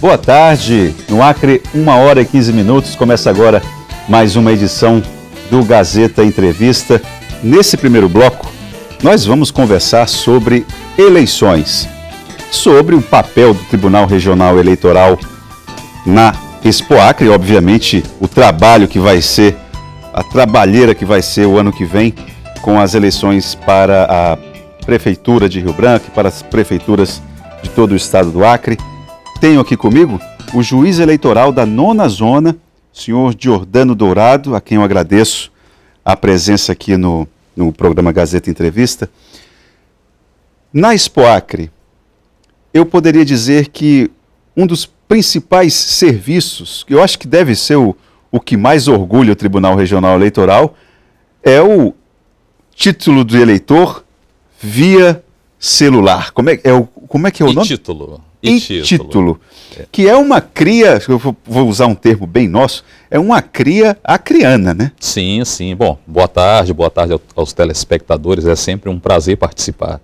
Boa tarde, no Acre, 1h15, começa agora mais uma edição do Gazeta Entrevista. Nesse primeiro bloco, nós vamos conversar sobre eleições, sobre o papel do Tribunal Regional Eleitoral na Expo Acre, obviamente o trabalho que vai ser, a trabalheira que vai ser o ano que vem com as eleições para a Prefeitura de Rio Branco e para as prefeituras de todo o estado do Acre. Tenho aqui comigo o juiz eleitoral da 9ª Zona, senhor Giordano Dourado, a quem eu agradeço a presença aqui no programa Gazeta Entrevista. Na Expo Acre, eu poderia dizer que um dos principais serviços, que eu acho que deve ser o que mais orgulha o Tribunal Regional Eleitoral, é o título do eleitor via celular. Como é que é o nome? E-título, que é uma cria, eu vou usar um termo bem nosso, é uma cria acriana, né? Sim, sim. Bom, boa tarde aos telespectadores, é sempre um prazer participar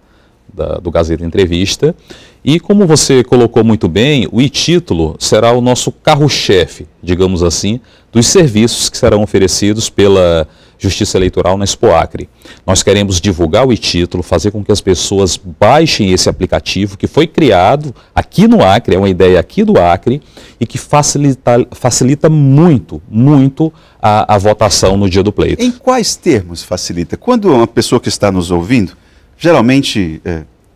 do Gazeta Entrevista. E como você colocou muito bem, o e-título será o nosso carro-chefe, digamos assim, dos serviços que serão oferecidos pela Justiça Eleitoral na Expo Acre. Nós queremos divulgar o e-título, fazer com que as pessoas baixem esse aplicativo que foi criado aqui no Acre, é uma ideia aqui do Acre, e que facilita muito a votação no dia do pleito. Em quais termos facilita? Quando uma pessoa que está nos ouvindo, geralmente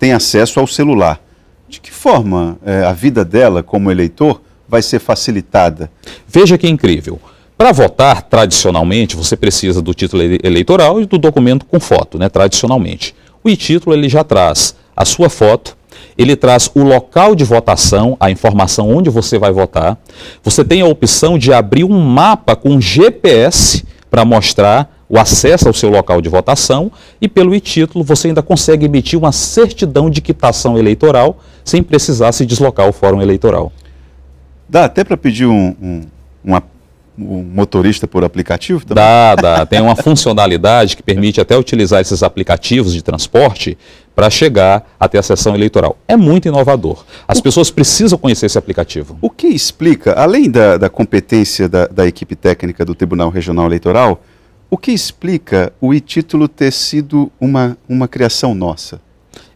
tem acesso ao celular, de que forma a vida dela como eleitor vai ser facilitada? Veja que incrível. Para votar, tradicionalmente, você precisa do título eleitoral e do documento com foto, né, tradicionalmente. O e-título ele já traz a sua foto, ele traz o local de votação, a informação onde você vai votar. Você tem a opção de abrir um mapa com GPS para mostrar o acesso ao seu local de votação e pelo e-título você ainda consegue emitir uma certidão de quitação eleitoral sem precisar se deslocar ao fórum eleitoral. Dá até para pedir um motorista por aplicativo também? Dá. Tem uma funcionalidade que permite até utilizar esses aplicativos de transporte para chegar até a sessão eleitoral. É muito inovador. As pessoas precisam conhecer esse aplicativo. O que explica, além da competência da equipe técnica do Tribunal Regional Eleitoral, o que explica o e-título ter sido uma criação nossa?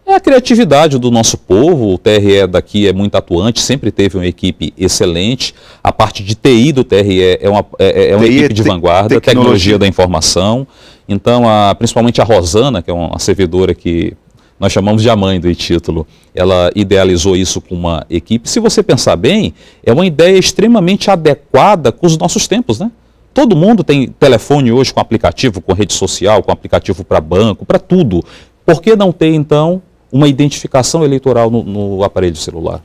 É a criatividade do nosso povo, o TRE daqui é muito atuante, sempre teve uma equipe excelente, a parte de TI do TRE é uma equipe de vanguarda, tecnologia da informação, então principalmente a Rosana, que é uma servidora que nós chamamos de a mãe do e-título, ela idealizou isso com uma equipe. Se você pensar bem, é uma ideia extremamente adequada com os nossos tempos, né? Todo mundo tem telefone hoje com aplicativo, com rede social, com aplicativo para banco, para tudo. Por que não ter, então, uma identificação eleitoral no aparelho celular?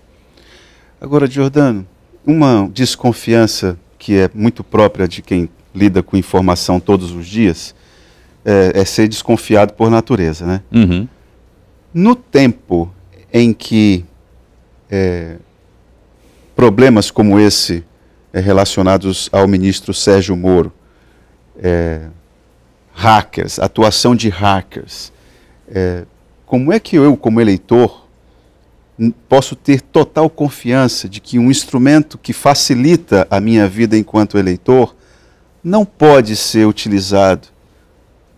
Agora, Giordano, uma desconfiança que é muito própria de quem lida com informação todos os dias é ser desconfiado por natureza, né? Uhum. No tempo em que problemas como esse relacionados ao ministro Sérgio Moro, hackers, atuação de hackers, como é que eu, como eleitor, posso ter total confiança de que um instrumento que facilita a minha vida enquanto eleitor não pode ser utilizado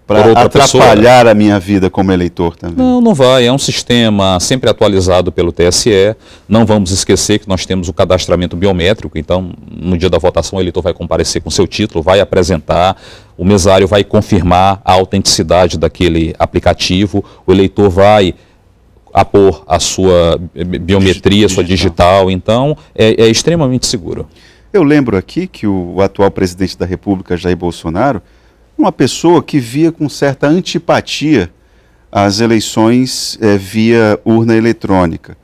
para atrapalhar a minha vida como eleitor também? Não vai. É um sistema sempre atualizado pelo TSE. Não vamos esquecer que nós temos o cadastramento biométrico, então no dia da votação o eleitor vai comparecer com seu título, vai apresentar, o mesário vai confirmar a autenticidade daquele aplicativo, o eleitor vai apor a sua biometria, sua digital, então é extremamente seguro. Eu lembro aqui que o atual presidente da República, Jair Bolsonaro, uma pessoa que via com certa antipatia as eleições via urna eletrônica.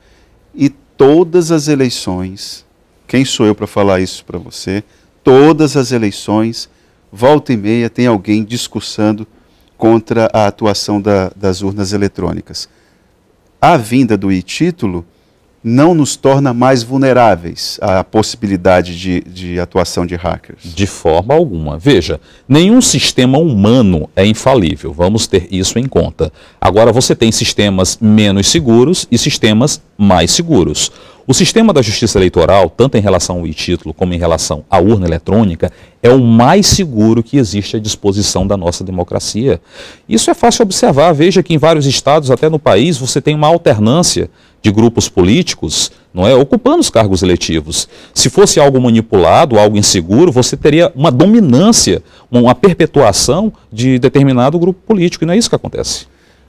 E todas as eleições, quem sou eu para falar isso para você, todas as eleições, volta e meia tem alguém discursando contra a atuação das urnas eletrônicas. A vinda do e-título não nos torna mais vulneráveis à possibilidade de atuação de hackers? De forma alguma. Veja, nenhum sistema humano é infalível, vamos ter isso em conta. Agora você tem sistemas menos seguros e sistemas mais seguros. O sistema da justiça eleitoral, tanto em relação ao e-título como em relação à urna eletrônica, é o mais seguro que existe à disposição da nossa democracia. Isso é fácil observar. Veja que em vários estados, até no país, você tem uma alternância de grupos políticos, não é, ocupando os cargos eletivos. Se fosse algo manipulado, algo inseguro, você teria uma dominância, uma perpetuação de determinado grupo político, e não é isso que acontece.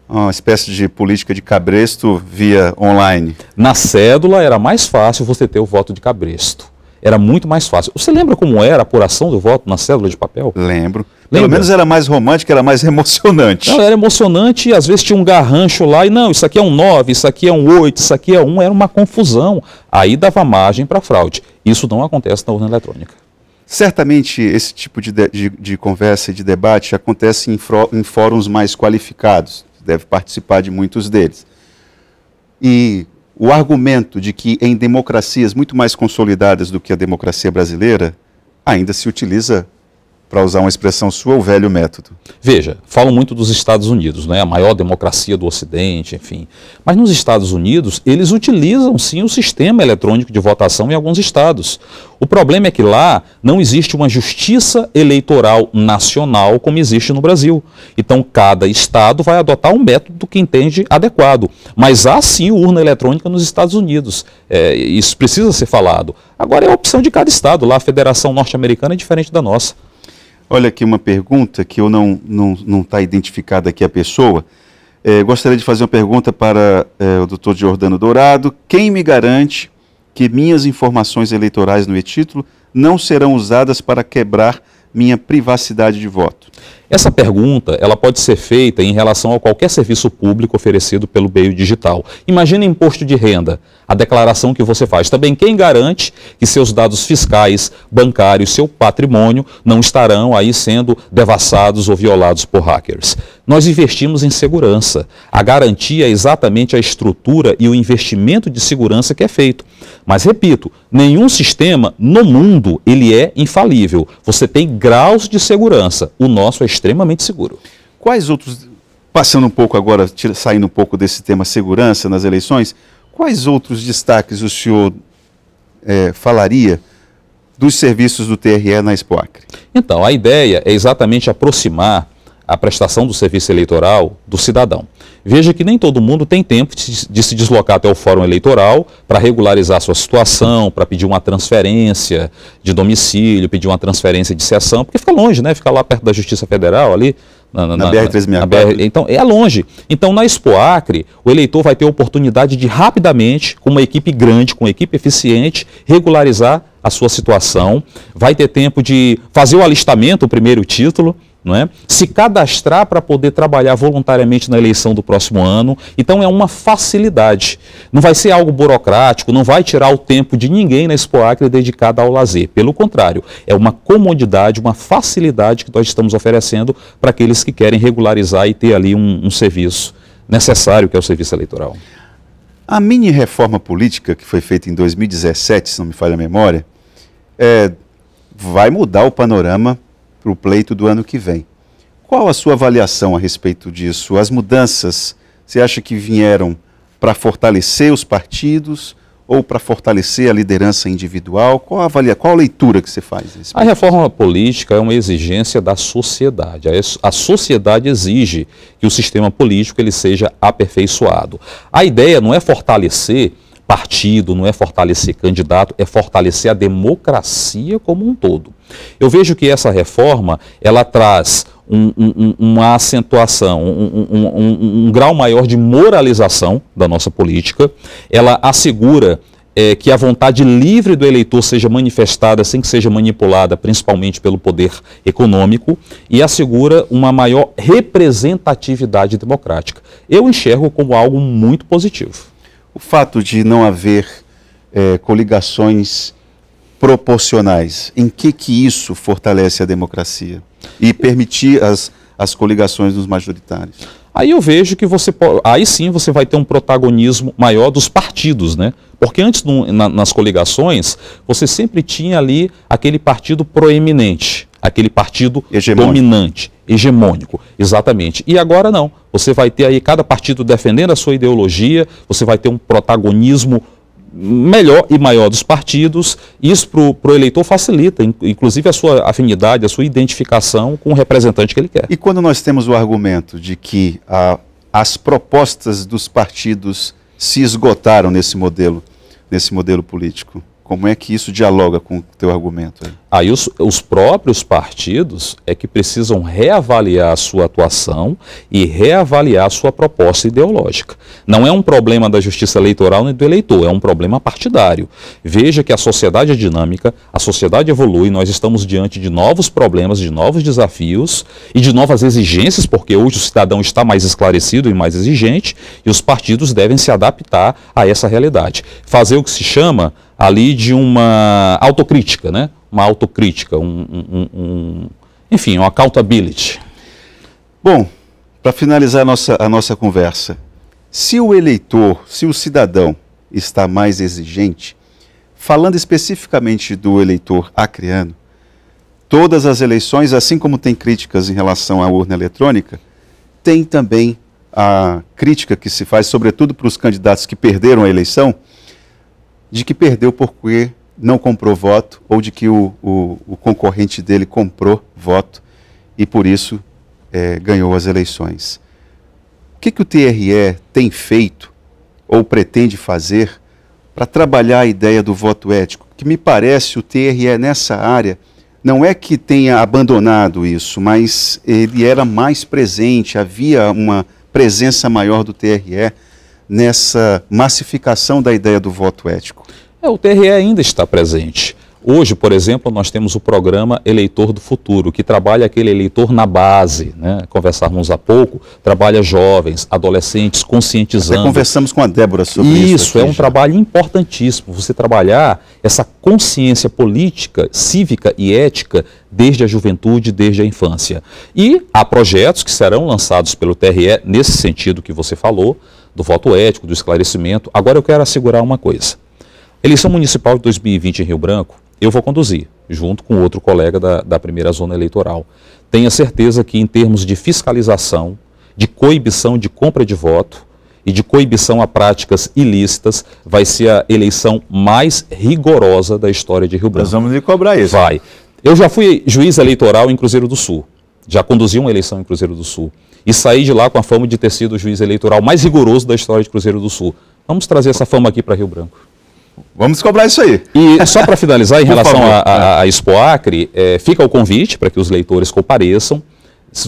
Uma espécie de política de cabresto via online. Na cédula era mais fácil você ter o voto de cabresto. Era muito mais fácil. Você lembra como era a apuração do voto na cédula de papel? Lembro. Pelo menos era mais romântico, era mais emocionante. Não, era emocionante e às vezes tinha um garrancho lá e não, isso aqui é um 9, isso aqui é um 8, isso aqui é 1, era uma confusão. Aí dava margem para fraude. Isso não acontece na urna eletrônica. Certamente esse tipo de conversa e de debate acontece em fóruns mais qualificados. Você deve participar de muitos deles. E o argumento de que em democracias muito mais consolidadas do que a democracia brasileira, ainda se utiliza, para usar uma expressão sua, o velho método. Veja, falam muito dos Estados Unidos, né? A maior democracia do Ocidente, enfim. Mas nos Estados Unidos, eles utilizam sim o sistema eletrônico de votação em alguns estados. O problema é que lá não existe uma justiça eleitoral nacional como existe no Brasil. Então, cada estado vai adotar um método que entende adequado. Mas há sim urna eletrônica nos Estados Unidos. Isso precisa ser falado. Agora é a opção de cada estado. Lá a Federação Norte-Americana é diferente da nossa. Olha aqui uma pergunta que eu não está identificada aqui a pessoa. Gostaria de fazer uma pergunta para o Dr. Giordano Dourado. Quem me garante que minhas informações eleitorais no e-título não serão usadas para quebrar minha privacidade de voto? Essa pergunta, ela pode ser feita em relação a qualquer serviço público oferecido pelo meio digital. Imagina imposto de renda, a declaração que você faz. Também quem garante que seus dados fiscais, bancários, seu patrimônio não estarão aí sendo devassados ou violados por hackers? Nós investimos em segurança. A garantia é exatamente a estrutura e o investimento de segurança que é feito. Mas, repito, nenhum sistema no mundo ele é infalível. Você tem graus de segurança. O nosso é extremamente seguro. Quais outros, passando um pouco agora, saindo um pouco desse tema segurança nas eleições, quais outros destaques o senhor falaria dos serviços do TRE na Expo Acre? Então, a ideia é exatamente aproximar a prestação do serviço eleitoral do cidadão. Veja que nem todo mundo tem tempo de se deslocar até o fórum eleitoral para regularizar sua situação, para pedir uma transferência de domicílio, pedir uma transferência de sessão, porque fica longe, né? Fica lá perto da Justiça Federal, ali na BR-364. Então, é longe. Então, na Expo Acre, o eleitor vai ter a oportunidade de rapidamente, com uma equipe grande, com uma equipe eficiente, regularizar a sua situação, vai ter tempo de fazer o alistamento, o primeiro título, não é? Se cadastrar para poder trabalhar voluntariamente na eleição do próximo ano. Então é uma facilidade. Não vai ser algo burocrático, não vai tirar o tempo de ninguém na Expo Acre dedicada ao lazer. Pelo contrário, é uma comodidade, uma facilidade que nós estamos oferecendo para aqueles que querem regularizar e ter ali um serviço necessário, que é o serviço eleitoral. A mini-reforma política que foi feita em 2017, se não me falha a memória, vai mudar o panorama para o pleito do ano que vem. Qual a sua avaliação a respeito disso? As mudanças, você acha que vieram para fortalecer os partidos ou para fortalecer a liderança individual? Qual a leitura que você faz? A reforma política é uma exigência da sociedade. A sociedade exige que o sistema político ele seja aperfeiçoado. A ideia não é fortalecer partido, não é fortalecer candidato, é fortalecer a democracia como um todo. Eu vejo que essa reforma, ela traz uma acentuação, um grau maior de moralização da nossa política, ela assegura que a vontade livre do eleitor seja manifestada sem que seja manipulada, principalmente pelo poder econômico, e assegura uma maior representatividade democrática. Eu enxergo como algo muito positivo. O fato de não haver coligações proporcionais, em que isso fortalece a democracia? E permitir as coligações dos majoritários? Aí eu vejo que aí sim você vai ter um protagonismo maior dos partidos, né? Porque antes, nas coligações, você sempre tinha ali aquele partido proeminente, aquele partido dominante, hegemônico, exatamente. E agora não, você vai ter aí cada partido defendendo a sua ideologia, você vai ter um protagonismo melhor e maior dos partidos. Isso para o eleitor facilita, inclusive a sua afinidade, a sua identificação com o representante que ele quer. E quando nós temos o argumento de que as propostas dos partidos se esgotaram nesse modelo político, como é que isso dialoga com o teu argumento? Aí os próprios partidos é que precisam reavaliar a sua atuação e reavaliar a sua proposta ideológica. Não é um problema da justiça eleitoral nem do eleitor, é um problema partidário. Veja que a sociedade é dinâmica, a sociedade evolui, nós estamos diante de novos problemas, de novos desafios e de novas exigências, porque hoje o cidadão está mais esclarecido e mais exigente, e os partidos devem se adaptar a essa realidade. Fazer o que se chama ali de uma autocrítica, né? Uma autocrítica, enfim, um accountability. Bom, para finalizar a nossa conversa, se o eleitor, se o cidadão está mais exigente, falando especificamente do eleitor acreano, todas as eleições, assim como tem críticas em relação à urna eletrônica, tem também a crítica que se faz, sobretudo para os candidatos que perderam a eleição, de que perdeu porque não comprou voto, ou de que o concorrente dele comprou voto e por isso ganhou as eleições. O que o TRE tem feito ou pretende fazer para trabalhar a ideia do voto ético? Que me parece o TRE nessa área não é que tenha abandonado isso, mas ele era mais presente, havia uma presença maior do TRE nessa massificação da ideia do voto ético. O TRE ainda está presente. Hoje, por exemplo, nós temos o programa Eleitor do Futuro, que trabalha aquele eleitor na base, né? Conversávamos há pouco, trabalha jovens, adolescentes, conscientizando. Até conversamos com a Débora sobre isso. Isso, é um trabalho importantíssimo, você trabalhar essa consciência política, cívica e ética desde a juventude, desde a infância. E há projetos que serão lançados pelo TRE nesse sentido que você falou, do voto ético, do esclarecimento. Agora eu quero assegurar uma coisa. Eleição municipal de 2020 em Rio Branco, eu vou conduzir, junto com outro colega da primeira zona eleitoral. Tenha certeza que em termos de fiscalização, de coibição de compra de voto e de coibição a práticas ilícitas, vai ser a eleição mais rigorosa da história de Rio Branco. Nós vamos lhe cobrar isso. Vai. Eu já fui juiz eleitoral em Cruzeiro do Sul, já conduzi uma eleição em Cruzeiro do Sul e saí de lá com a fama de ter sido o juiz eleitoral mais rigoroso da história de Cruzeiro do Sul. Vamos trazer essa fama aqui para Rio Branco. Vamos cobrar isso aí. E só para finalizar, em relação à Expo Acre, fica o convite para que os leitores compareçam.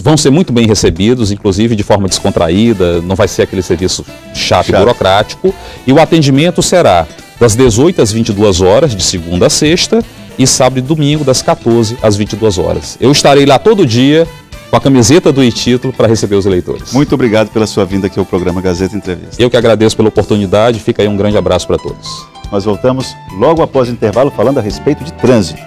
Vão ser muito bem recebidos, inclusive de forma descontraída, não vai ser aquele serviço chato e burocrático. E o atendimento será das 18 às 22 horas, de segunda a sexta, e sábado e domingo, das 14 às 22 horas. Eu estarei lá todo dia com a camiseta do e-título para receber os eleitores. Muito obrigado pela sua vinda aqui ao programa Gazeta Entrevista. Eu que agradeço pela oportunidade, fica aí um grande abraço para todos. Nós voltamos logo após o intervalo falando a respeito de trânsito.